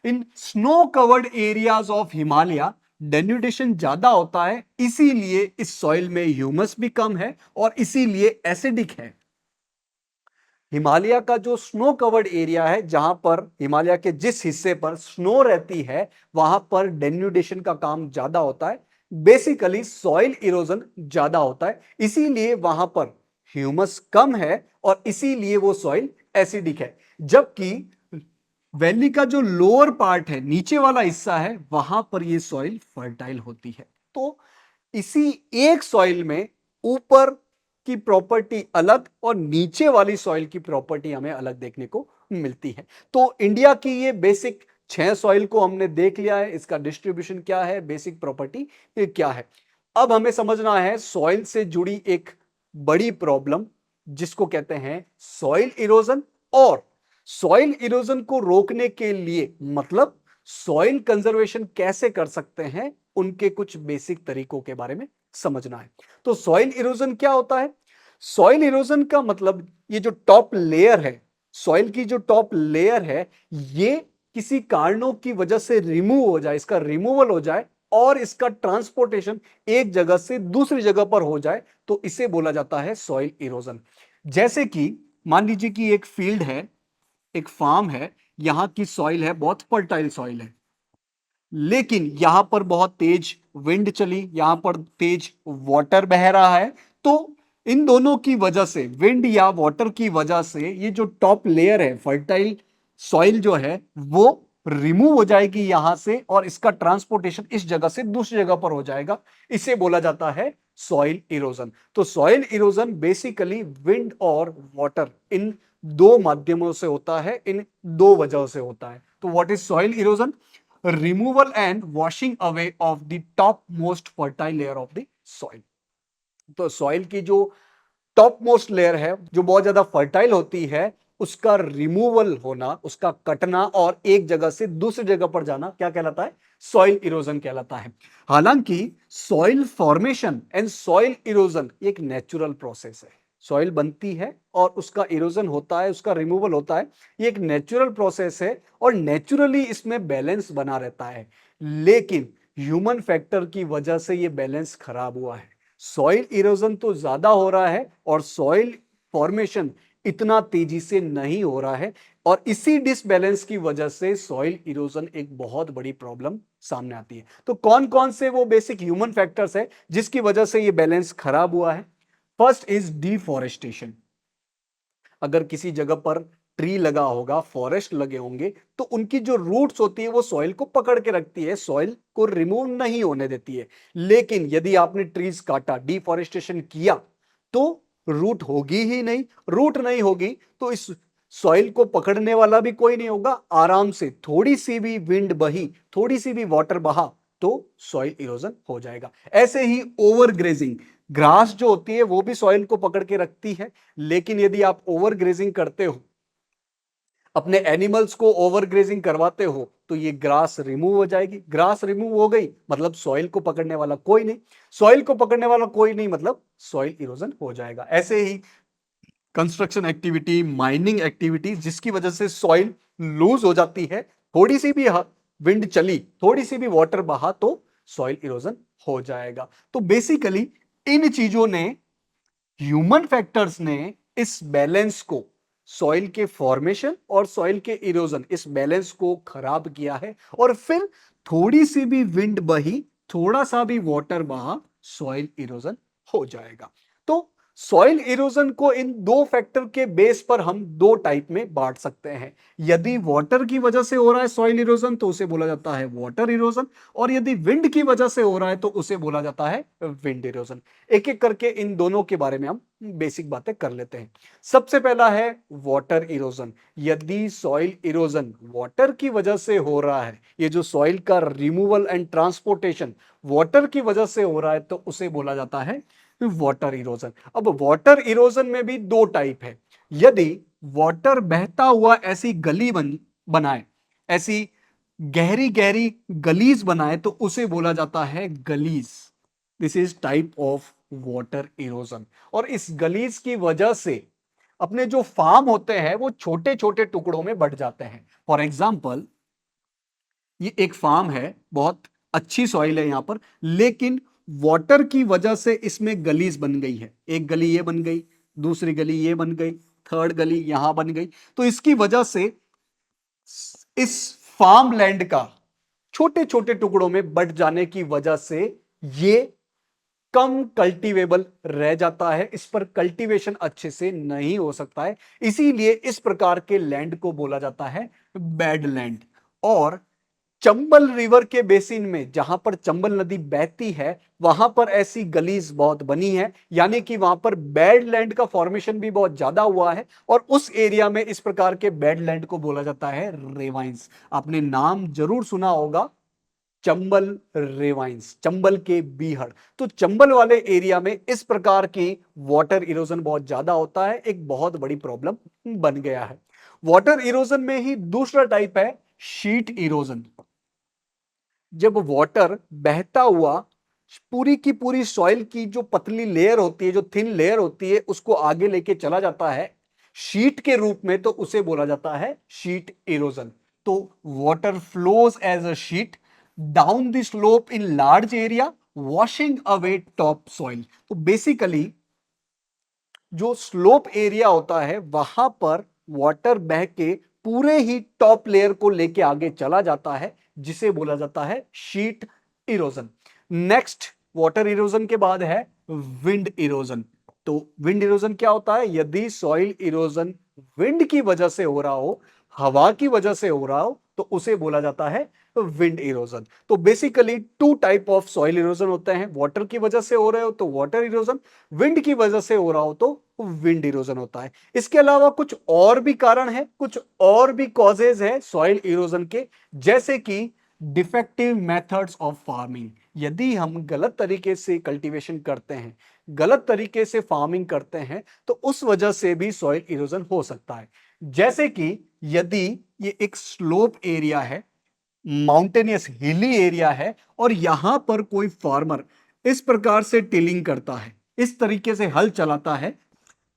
इन snow covered areas of Himalaya denudation ज्यादा होता है, इसीलिए इस सॉइल में ह्यूमस भी कम है और इसीलिए एसिडिक है। हिमालय का जो स्नो कवर्ड एरिया है, जहां पर हिमालय के जिस हिस्से पर स्नो रहती है वहां पर डेन्यूडेशन का काम ज्यादा होता है, बेसिकली सॉइल इरोजन ज्यादा होता है, इसीलिए वहां पर ह्यूमस कम है और इसीलिए वो सॉइल एसिडिक है। जबकि वैली का जो लोअर पार्ट है, नीचे वाला हिस्सा है, वहां पर ये सॉइल फर्टाइल होती है। तो इसी एक सॉइल में ऊपर की प्रॉपर्टी अलग और नीचे वाली सॉइल की प्रॉपर्टी हमें अलग देखने को मिलती है। तो इंडिया की ये बेसिक 6 सॉइल को हमने देख लिया है, इसका डिस्ट्रीब्यूशन क्या है, बेसिक प्रॉपर्टी क्या है। अब हमें समझना है सॉइल से जुड़ी एक बड़ी प्रॉब्लम जिसको कहते हैं सॉइल इरोजन, और सॉइल इरोजन को रोकने के लिए मतलब सॉइल कंजर्वेशन कैसे कर सकते हैं, उनके कुछ बेसिक तरीकों के बारे में समझना है। तो सॉइल इरोजन क्या होता है? सॉइल इरोजन का मतलब ये जो टॉप लेयर है, सॉइल की जो टॉप लेयर है, ये किसी कारणों की वजह से रिमूव हो जाए, इसका रिमूवल हो जाए और इसका ट्रांसपोर्टेशन एक जगह से दूसरी जगह पर हो जाए, तो इसे बोला जाता है सॉइल इरोजन। जैसे कि मान लीजिए कि एक फील्ड है, एक फार्म है, यहां की सॉइल है बहुत फर्टाइल सॉइल है, लेकिन यहां पर बहुत तेज विंड चली, यहां पर तेज वाटर बह रहा है, तो इन दोनों की वजह से, विंड या वाटर की वजह से, ये जो टॉप लेयर है फर्टाइल सॉइल जो है वो रिमूव हो जाएगी यहां से और इसका ट्रांसपोर्टेशन इस जगह से दूसरी जगह पर हो जाएगा। इसे बोला जाता है सॉइल इरोजन। तो सॉइल इरोजन बेसिकली विंड और वाटर इन दो माध्यमों से होता है, इन दो वजहों से होता है। तो what is soil erosion? Removal and washing away of the top most fertile layer of the soil. तो सॉइल की जो टॉप मोस्ट लेयर है जो बहुत ज्यादा फर्टाइल होती है, उसका रिमूवल होना, उसका कटना और एक जगह से दूसरी जगह पर जाना क्या कहलाता है? सॉइल इरोजन कहलाता है। हालांकि soil formation and soil erosion एक नेचुरल प्रोसेस है। सॉइल बनती है और उसका इरोजन होता है, उसका रिमूवल होता है, ये एक नेचुरल प्रोसेस है और नेचुरली इसमें बैलेंस बना रहता है। लेकिन ह्यूमन फैक्टर की वजह से ये बैलेंस खराब हुआ है। सॉइल इरोजन तो ज्यादा हो रहा है और सॉइल फॉर्मेशन इतना तेजी से नहीं हो रहा है, और इसी डिसबैलेंस की वजह से सॉइल इरोजन एक बहुत बड़ी प्रॉब्लम सामने आती है। तो कौन कौन से वो बेसिक ह्यूमन फैक्टर्स है जिसकी वजह से ये बैलेंस खराब हुआ है? First is deforestation. अगर किसी जगह पर ट्री लगा होगा, फॉरेस्ट लगे होंगे, तो उनकी जो रूट्स होती है वो सॉइल को पकड़ के रखती है, सॉइल को रिमूव नहीं होने देती है। लेकिन यदि आपने ट्रीज काटा, डिफॉरेस्टेशन किया, तो रूट होगी ही नहीं। रूट नहीं होगी तो इस सॉइल को पकड़ने वाला भी कोई नहीं होगा। आराम से थोड़ी सी भी विंड बही, थोड़ी सी भी वाटर बहा तो सॉइल इरोजन हो जाएगा। ऐसे ही ओवर ग्रेजिंग, ग्रास जो होती है वो भी सॉइल को पकड़ के रखती है, लेकिन यदि आप ओवर ग्रेजिंग करते हो, अपने एनिमल्स को ओवर ग्रेजिंग करवाते हो, तो ये ग्रास रिमूव हो जाएगी। ग्रास रिमूव हो गई मतलब सॉइल को पकड़ने वाला कोई नहीं, सॉइल को पकड़ने वाला कोई नहीं मतलब सॉइल इरोजन हो जाएगा। ऐसे ही कंस्ट्रक्शन एक्टिविटी, माइनिंग एक्टिविटी, जिसकी वजह से सॉइल लूज हो जाती है, थोड़ी सी भी विंड चली, थोड़ी सी भी वाटर बहा तो सॉइल इरोजन हो जाएगा। तो बेसिकली इन चीजों ने, ह्यूमन फैक्टर्स ने इस बैलेंस को, सॉइल के फॉर्मेशन और सॉइल के इरोजन, इस बैलेंस को खराब किया है। और फिर थोड़ी सी भी विंड बही, थोड़ा सा भी वाटर बहा, सॉइल इरोजन हो जाएगा। तो सॉइल इरोजन को इन दो फैक्टर के बेस पर हम दो टाइप में बांट सकते हैं। यदि वाटर की वजह से हो रहा है सॉइल इरोजन तो उसे बोला जाता है वाटर इरोजन, और यदि विंड की वजह से हो रहा है तो उसे बोला जाता है विंड इरोजन। एक एक करके इन दोनों के बारे में हम बेसिक बातें कर लेते हैं। सबसे पहला है वाटर इरोजन। यदि सॉइल इरोजन वाटर की वजह से हो रहा है, ये जो सॉइल का रिमूवल एंड ट्रांसपोर्टेशन वाटर की वजह से हो रहा है, तो उसे बोला जाता है वाटर इरोजन। अब वाटर इरोजन में भी दो टाइप है। यदि वाटर बहता हुआ ऐसी गली बनाए, ऐसी गहरी गहरी गलीज बनाए, तो उसे बोला जाता है gullies. This is type of water erosion. और इस गलीज की वजह से अपने जो फार्म होते हैं वो छोटे छोटे टुकड़ों में बढ़ जाते हैं। फॉर एग्जाम्पल, ये एक फार्म है, बहुत अच्छी सॉइल है यहां पर, लेकिन वाटर की वजह से इसमें गलीज बन गई है। एक गली ये बन गई, दूसरी गली ये बन गई, थर्ड गली यहां बन गई। तो इसकी वजह से इस फार्म लैंड का छोटे छोटे टुकड़ों में बढ़ जाने की वजह से ये कम कल्टीवेबल रह जाता है, इस पर कल्टीवेशन अच्छे से नहीं हो सकता है। इसीलिए इस प्रकार के लैंड को बोला जाता है बैड लैंड। और चंबल रिवर के बेसिन में, जहां पर चंबल नदी बहती है, वहां पर ऐसी गलीज बहुत बनी है, यानी कि वहां पर बैड लैंड का फॉर्मेशन भी बहुत ज्यादा हुआ है। और उस एरिया में इस प्रकार के बैड लैंड को बोला जाता है रेवाइंस। आपने नाम जरूर सुना होगा, चंबल रेवाइंस, चंबल के बीहड़। तो चंबल वाले एरिया में इस प्रकार की वाटर इरोजन बहुत ज्यादा होता है, एक बहुत बड़ी प्रॉब्लम बन गया है। वाटर इरोजन में ही दूसरा टाइप है शीट इरोजन। जब वाटर बहता हुआ पूरी की पूरी सॉइल की जो पतली लेयर होती है, जो थिन लेयर होती है, उसको आगे लेके चला जाता है शीट के रूप में, तो उसे बोला जाता है शीट इरोजन। तो water flows as a sheet down the slope in large area washing away top soil. तो बेसिकली जो स्लोप एरिया होता है वहां पर वाटर बह के पूरे ही टॉप लेयर को लेके आगे चला जाता है, जिसे बोला जाता है sheet erosion. Next water erosion के बाद है विंड इरोजन। तो विंड इरोजन क्या होता है? यदि सॉइल इरोजन विंड की वजह से हो रहा हो, हवा की वजह से हो रहा हो, तो उसे बोला जाता है विंड इरोजन। तो basically two type of soil erosion होते हैं। वाटर की वजह से हो रहे हो तो वाटर इरोजन, विंड की वजह से हो रहा हो तो विंड इरोजन होता है। इसके अलावा कुछ और भी कारण है, कुछ और भी कॉजेज है सॉइल इरोजन के, जैसे कि डिफेक्टिव मेथड्स ऑफ फार्मिंग। यदि हम गलत तरीके से कल्टीवेशन करते हैं, गलत तरीके से फार्मिंग करते हैं, तो उस वजह से भी सॉइल इरोजन हो सकता है। जैसे कि यदि ये एक स्लोप एरिया है, माउंटेनियस हिली एरिया है, और यहां पर कोई फार्मर इस प्रकार से टिलिंग करता है, इस तरीके से हल चलाता है,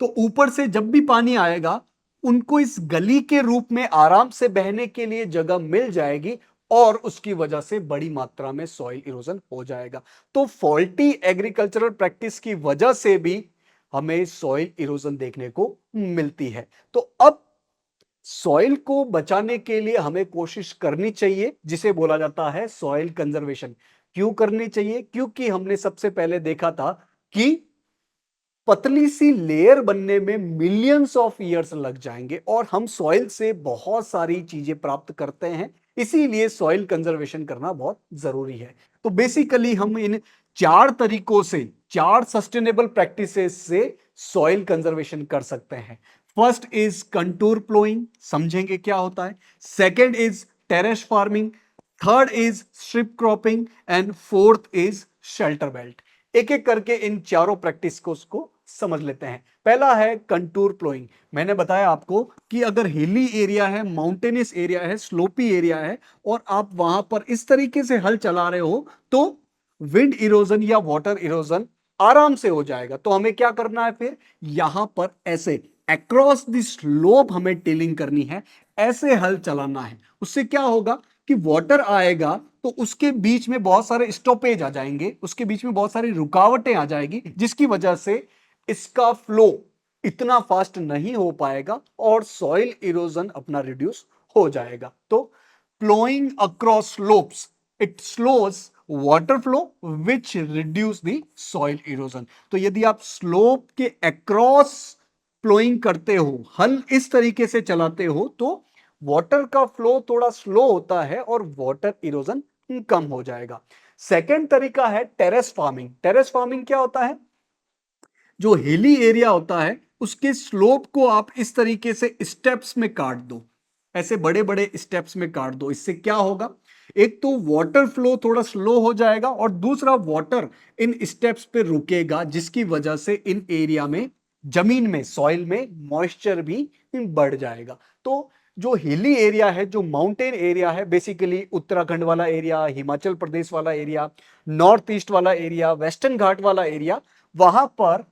तो ऊपर से जब भी पानी आएगा उनको इस गली के रूप में आराम से बहने के लिए जगह मिल जाएगी, और उसकी वजह से बड़ी मात्रा में सॉइल इरोजन हो जाएगा। तो फॉल्टी एग्रीकल्चरल प्रैक्टिस की वजह से भी हमें सॉइल इरोजन देखने को मिलती है। तो अब सॉइल को बचाने के लिए हमें कोशिश करनी चाहिए, जिसे बोला जाता है सॉइल कंजर्वेशन। क्यों करनी चाहिए? क्योंकि हमने सबसे पहले देखा था कि पतली सी लेयर बनने में मिलियंस ऑफ ईयर्स लग जाएंगे, और हम सॉइल से बहुत सारी चीजें प्राप्त करते हैं, इसीलिए सॉइल कंजर्वेशन करना बहुत जरूरी है। तो बेसिकली हम इन चार तरीकों से, चार सस्टेनेबल प्रैक्टिसेस से सॉइल कंजर्वेशन कर सकते हैं। फर्स्ट इज कंटूर प्लोइंग, समझेंगे क्या होता है। Second is terrace farming, third is strip cropping, and fourth is shelter belt. एक एक करके इन चारों प्रैक्टिस को समझ लेते हैं। पहला है कंटूर प्लोइंग। मैंने बताया आपको कि अगर हिली एरिया है, माउंटेनियस एरिया है, स्लोपी एरिया है, और आप वहां पर इस तरीके से हल चला रहे हो, तो विंड इरोजन या वाटर इरोजन आराम से हो जाएगा। तो हमें क्या करना है फिर? यहां पर ऐसे अक्रॉस द स्लोप हमें टिलिंग करनी है, ऐसे हल चलाना है। उससे क्या होगा कि वाटर आएगा तो उसके बीच में बहुत सारे स्टॉपेज आ जाएंगे, उसके बीच में बहुत सारी रुकावटें आ जाएगी, जिसकी वजह से इसका फ्लो इतना फास्ट नहीं हो पाएगा और सॉइल इरोजन अपना रिड्यूस हो जाएगा। तो ploughing across slopes, it slows water flow which reduce the soil erosion. तो यदि आप स्लोप के अक्रॉस फ्लोइंग करते हो, हल इस तरीके से चलाते हो, तो वाटर का फ्लो थोड़ा स्लो होता है और वाटर इरोजन कम हो जाएगा। सेकेंड तरीका है टेरेस फार्मिंग। टेरेस फार्मिंग क्या होता है? जो हिली एरिया होता है उसके स्लोप को आप इस तरीके से स्टेप्स में काट दो, ऐसे बड़े बड़े स्टेप्स में काट दो। इससे क्या होगा? एक तो वाटर फ्लो थोड़ा स्लो हो जाएगा और दूसरा वाटर इन स्टेप्स पे रुकेगा, जिसकी वजह से इन एरिया में, जमीन में, सॉइल में मॉइस्चर भी बढ़ जाएगा। तो जो हिली एरिया है, जो माउंटेन एरिया है, बेसिकली उत्तराखंड वाला एरिया, हिमाचल प्रदेश वाला एरिया, नॉर्थ ईस्ट वाला एरिया, वेस्टर्न घाट वाला एरिया, वहां पर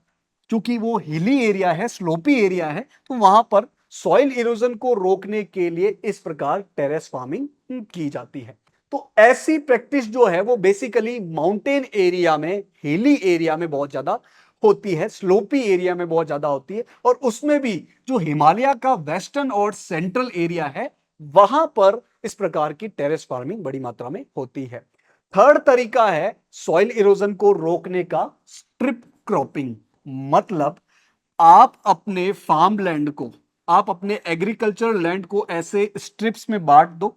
चूंकि वो हिली एरिया है, स्लोपी एरिया है, तो वहां पर सॉइल इरोजन को रोकने के लिए इस प्रकार टेरेस फार्मिंग की जाती है। तो ऐसी प्रैक्टिस जो है वो बेसिकली माउंटेन एरिया में, हिली एरिया में बहुत ज्यादा होती है, स्लोपी एरिया में बहुत ज्यादा होती है, और उसमें भी जो हिमालय का वेस्टर्न और सेंट्रल एरिया है वहां पर इस प्रकार की टेरेस फार्मिंग बड़ी मात्रा में होती है। थर्ड तरीका है सॉइल इरोजन को रोकने का, स्ट्रिप क्रॉपिंग। मतलब आप अपने फार्म लैंड को, आप अपने एग्रीकल्चर लैंड को ऐसे स्ट्रिप्स में बांट दो।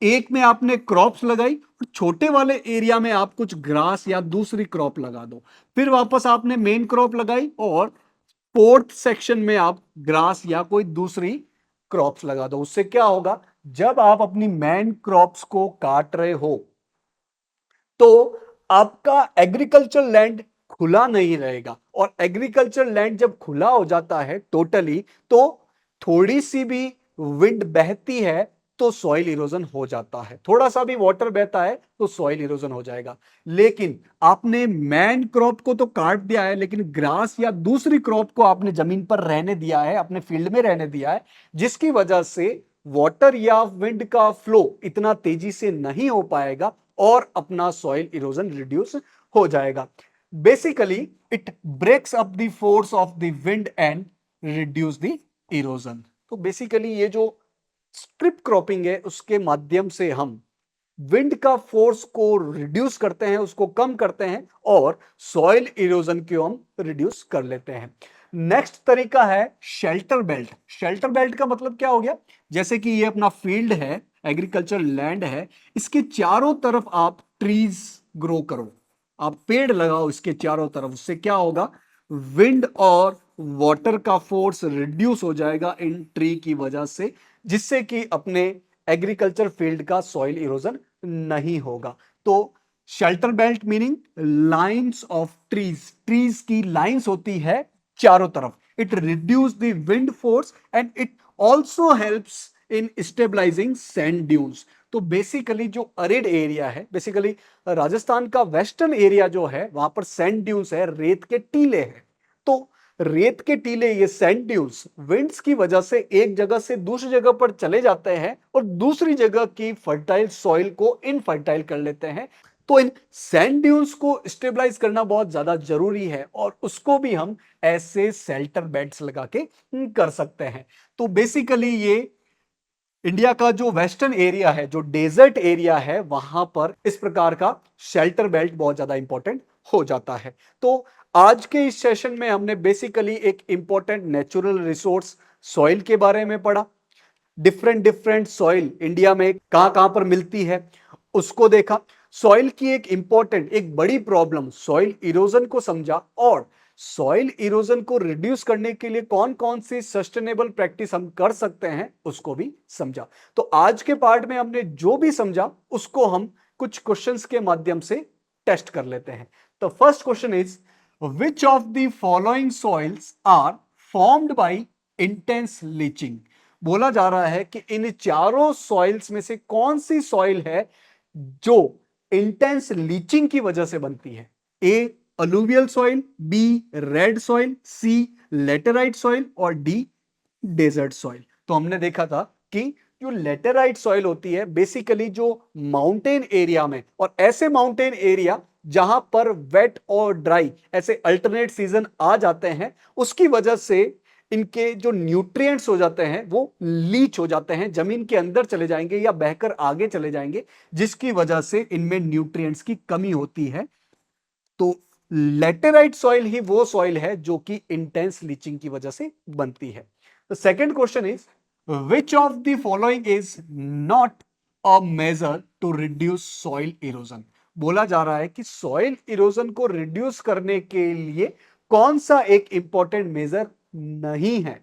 एक में आपने क्रॉप्स लगाई और छोटे वाले एरिया में आप कुछ ग्रास या दूसरी क्रॉप लगा दो। फिर वापस आपने मेन क्रॉप लगाई और फोर्थ सेक्शन में आप ग्रास या कोई दूसरी क्रॉप्स लगा दो। उससे क्या होगा? जब आप अपनी मेन क्रॉप्स को काट रहे हो तो आपका एग्रीकल्चर लैंड खुला नहीं रहेगा, और एग्रीकल्चर लैंड जब खुला हो जाता है टोटली, तो थोड़ी सी भी विंड बहती है तो सॉइल इरोजन हो जाता है, थोड़ा सा भी वाटर बहता है तो सॉइल इरोजन हो जाएगा। लेकिन आपने मैन क्रॉप को तो काट दिया है, लेकिन ग्रास या दूसरी क्रॉप को आपने जमीन पर रहने दिया है, अपने फील्ड में रहने दिया है, जिसकी वजह से वाटर या विंड का फ्लो इतना तेजी से नहीं हो पाएगा और अपना सॉइल इरोजन रिड्यूस हो जाएगा। Basically it breaks up the force of the wind and reduce the erosion. तो बेसिकली ये जो स्ट्रिप क्रॉपिंग है उसके माध्यम से हम विंड का फोर्स को रिड्यूस करते हैं, उसको कम करते हैं, और सॉइल इरोजन को हम रिड्यूस कर लेते हैं। नेक्स्ट तरीका है शेल्टर बेल्ट। शेल्टर बेल्ट का मतलब क्या हो गया? जैसे कि ये अपना फील्ड है, एग्रीकल्चर लैंड है, इसके चारों तरफ आप ट्रीज ग्रो करो, आप पेड़ लगाओ इसके चारों तरफ। उससे क्या होगा? विंड और वाटर का फोर्स रिड्यूस हो जाएगा इन ट्री की वजह से, जिससे कि अपने एग्रीकल्चर फील्ड का सॉइल इरोजन नहीं होगा। तो shelter belt meaning lines of trees, trees की लाइंस होती है चारों तरफ। It reduce the wind force and it also helps in stabilizing sand dunes. तो बेसिकली जो अरिड एरिया है, बेसिकली राजस्थान का वेस्टर्न एरिया जो है, वहां पर सैंड ड्यून्स है, रेत के टीले हैं। तो रेत के टीले, ये सैंड ड्यून्स विंड्स की वजह से एक जगह से दूसरी जगह पर चले जाते हैं और दूसरी जगह की फर्टाइल सॉइल को इनफर्टाइल कर लेते हैं। तो इन सैंड ड्यून्स को स्टेबलाइज करना बहुत ज्यादा जरूरी है, और उसको भी हम ऐसे शेल्टर बेड्स लगा के कर सकते हैं। तो बेसिकली ये इंडिया का जो वेस्टर्न एरिया है, जो डेजर्ट एरिया है, वहां पर इस प्रकार का शेल्टर बेल्ट बहुत ज्यादा इंपॉर्टेंट हो जाता है। तो आज के इस सेशन में हमने बेसिकली एक इंपॉर्टेंट नेचुरल रिसोर्स सॉइल के बारे में पढ़ा। डिफरेंट डिफरेंट सॉइल इंडिया में कहां कहां पर मिलती है उसको देखा। सॉइल की एक इंपॉर्टेंट, एक बड़ी प्रॉब्लम सॉइल इरोजन को समझा, और सॉइल इरोजन को रिड्यूस करने के लिए कौन कौन सी सस्टेनेबल प्रैक्टिस हम कर सकते हैं उसको भी समझा। तो आज के पार्ट में हमने जो भी समझा उसको हम कुछ क्वेश्चंस के माध्यम से टेस्ट कर लेते हैं। तो first question is, which of the following soils are formed by intense leaching. बोला जा रहा है कि इन चारों सॉइल्स में से कौन सी सॉइल है जो इंटेंस लीचिंग की वजह से बनती है? A alluvial soil, B red soil, C laterite soil, और डी डेजर्ट सॉइल। तो हमने देखा था कि जो लेटेराइट सॉइल होती है बेसिकली जो माउंटेन एरिया में, और ऐसे माउंटेन एरिया जहां पर वेट और ड्राई ऐसे अल्टरनेट सीजन आ जाते हैं, उसकी वजह से इनके जो न्यूट्रिएंट्स हो जाते हैं वो लीच हो जाते हैं, जमीन के अंदर चले जाएंगे या बहकर आगे चले जाएंगे, जिसकी वजह से इनमें न्यूट्रिएंट्स की कमी होती है। तो लेटेराइट सॉइल ही वो सॉइल है जो कि इंटेंस लीचिंग की वजह से बनती है। The second question is which of the following is not a major to reduce soil erosion. बोला जा रहा है कि सॉइल इरोजन को रिड्यूस करने के लिए कौन सा एक इंपॉर्टेंट मेजर नहीं है।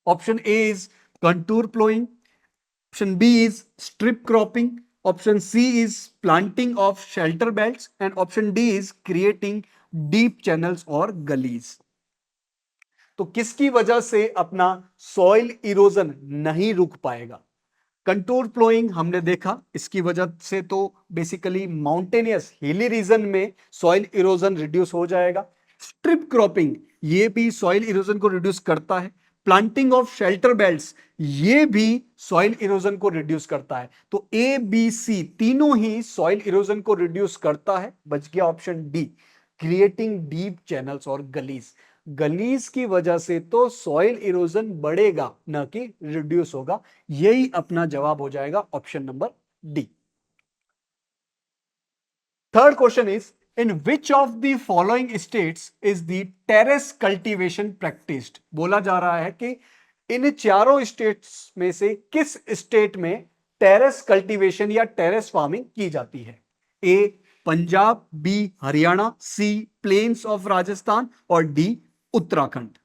Option A is contour ploughing, option B is strip cropping, option C is planting of shelter belts and option D is creating deep channels और गलीज। तो किसकी वजह से अपना सॉइल इरोजन नहीं रुक पाएगा। कंटूर फ्लोइंग हमने देखा, इसकी वजह से तो बेसिकली माउंटेनियस हिली रीजन में सॉइल इरोजन रिड्यूस हो जाएगा। स्ट्रिप क्रॉपिंग ये भी सॉइल इरोजन को रिड्यूस करता है। प्लांटिंग ऑफ शेल्टर बेल्ट्स ये भी सॉइल इरोजन को रिड्यूस करता है। तो ए बी सी तीनों ही सॉइल इरोजन को रिड्यूस करता है। बच गया option D, creating deep channels और गलीज। गलीज की वजह से तो सॉइल इरोजन बढ़ेगा ना कि रिड्यूस होगा। यही अपना जवाब हो जाएगा option number D. Third question is in which of the following states is the terrace cultivation practised. बोला जा रहा है कि इन चारों स्टेट्स में से किस स्टेट में टेरेस कल्टीवेशन या टेरेस फार्मिंग की जाती है। A Punjab, B Haryana, C plains of Rajasthan और डी उत्तराखंड।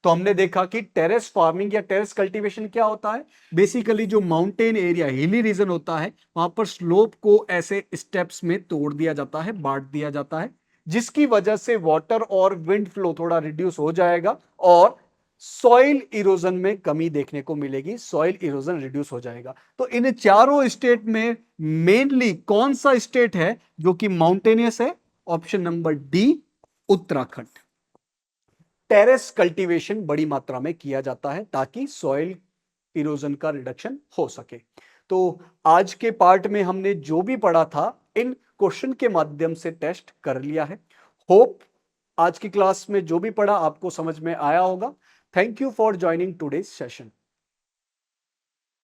तो हमने देखा कि टेरेस फार्मिंग या टेरेस कल्टीवेशन क्या होता है। बेसिकली जो माउंटेन एरिया हिली रीजन होता है वहां पर स्लोप को ऐसे स्टेप्स में तोड़ दिया जाता है, बांट दिया जाता है, जिसकी वजह से वाटर और विंड फ्लो थोड़ा रिड्यूस हो जाएगा और सॉइल इरोजन में कमी देखने को मिलेगी, सॉइल इरोजन रिड्यूस हो जाएगा। तो इन चारों स्टेट में मेनली कौन सा स्टेट है जो कि माउंटेनियस है। Option number D Uttarakhand. Terrace cultivation बड़ी मात्रा में किया जाता है ताकि सॉइल इरोजन का रिडक्शन हो सके। तो आज के पार्ट में हमने जो भी पढ़ा था इन क्वेश्चन के माध्यम से टेस्ट कर लिया है। होप आज की क्लास में जो भी पढ़ा आपको समझ में आया होगा। Thank you for joining today's session.